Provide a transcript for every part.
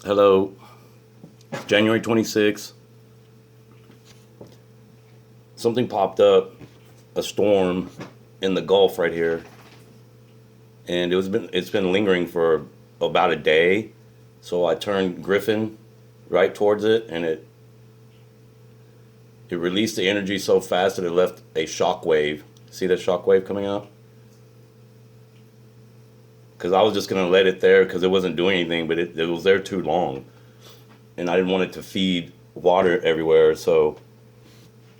Hello, it's January 26th. Something popped up, a storm in the Gulf right here, and it's been lingering for about a day. So I turned Griffin right towards it, and it released the energy so fast that it left a shockwave. See that shockwave coming out? Because I was just gonna let it there because it wasn't doing anything, but it was there too long, and I didn't want it to feed water everywhere. So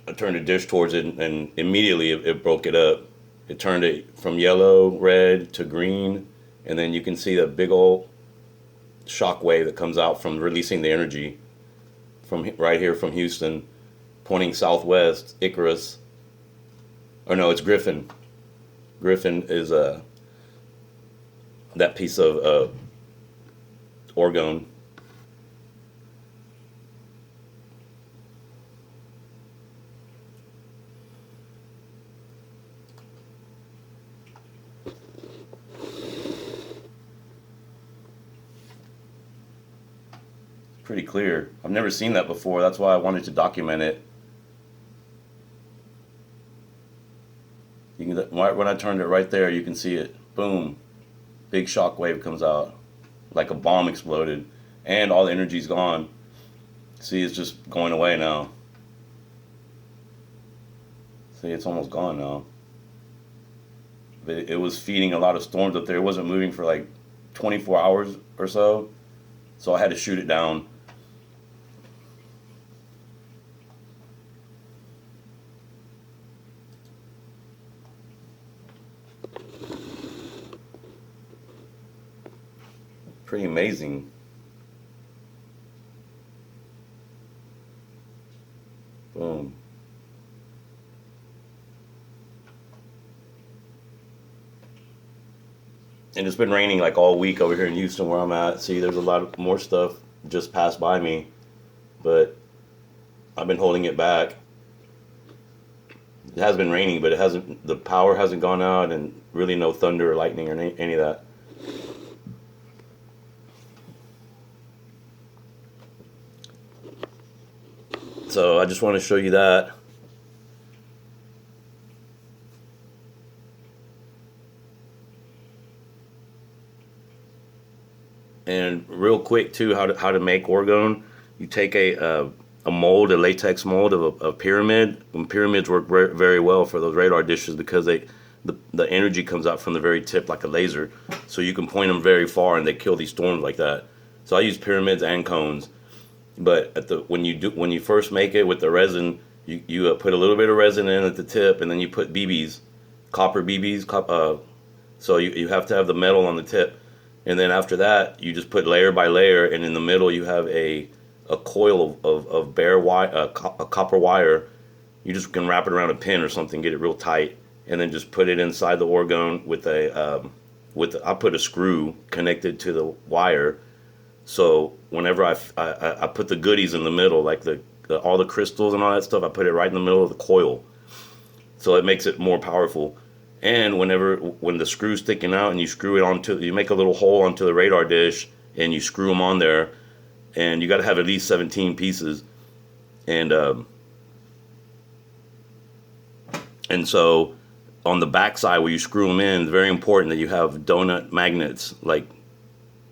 I turned the dish towards it, and immediately it broke it up. It turned it from yellow, red to green, and then you can see the big old shock wave that comes out from releasing the energy from right here from Houston, pointing southwest, Icarus. Or no, it's Griffin. Griffin is that piece of Orgone. Pretty clear. I've never seen that before. That's why I wanted to document it. You can when I turned it right there, you can see it. Boom, big shock wave comes out, like a bomb exploded, and all the energy's gone. See, it's just going away now. See, it's almost gone now. But it was feeding a lot of storms up there. It wasn't moving for like 24 hours or so, so I had to shoot it down. Pretty amazing. Boom. And it's been raining like all week over here in Houston where I'm at. See, there's a lot of more stuff just passed by me, but I've been holding it back. It has been raining, but it hasn't. The power hasn't gone out, and really no thunder or lightning or any of that. So I just want to show you that. And real quick too, how to make orgone. You take a mold, a latex mold of a pyramid. And pyramids work very well for those radar dishes because the energy comes out from the very tip like a laser. So you can point them very far and they kill these storms like that. So I use pyramids and cones. But when you first make it with the resin, you put a little bit of resin in at the tip, and then you put BBs, copper BBs. So you have to have the metal on the tip, and then after that you just put layer by layer, and in the middle you have a coil of bare wire, a copper wire. You just can wrap it around a pin or something, get it real tight, and then just put it inside the orgone with I put a screw connected to the wire. So whenever I put the goodies in the middle, like all the crystals and all that stuff, I put it right in the middle of the coil. So it makes it more powerful. And when the screw's sticking out and you make a little hole onto the radar dish and you screw them on there, and you got to have at least 17 pieces. And so on the back side where you screw them in, it's very important that you have donut magnets, like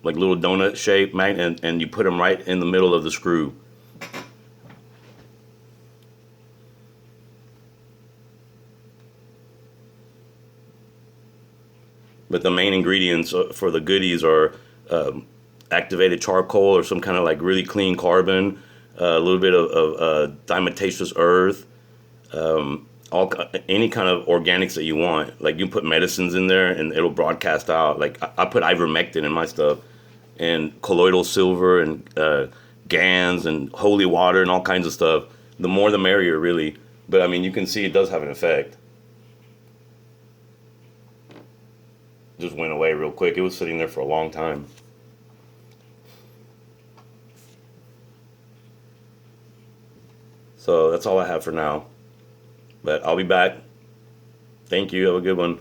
little donut shaped magnet, and you put them right in the middle of the screw. But the main ingredients for the goodies are activated charcoal or some kind of like really clean carbon, a little bit of diatomaceous earth, any kind of organics that you want. Like you can put medicines in there and it'll broadcast out. Like I put ivermectin in my stuff, and colloidal silver and GANs and holy water and all kinds of stuff. The more the merrier, really. But I mean, you can see it does have an effect. Just went away real quick. It was sitting there for a long time. So that's all I have for now. But I'll be back. Thank you. Have a good one.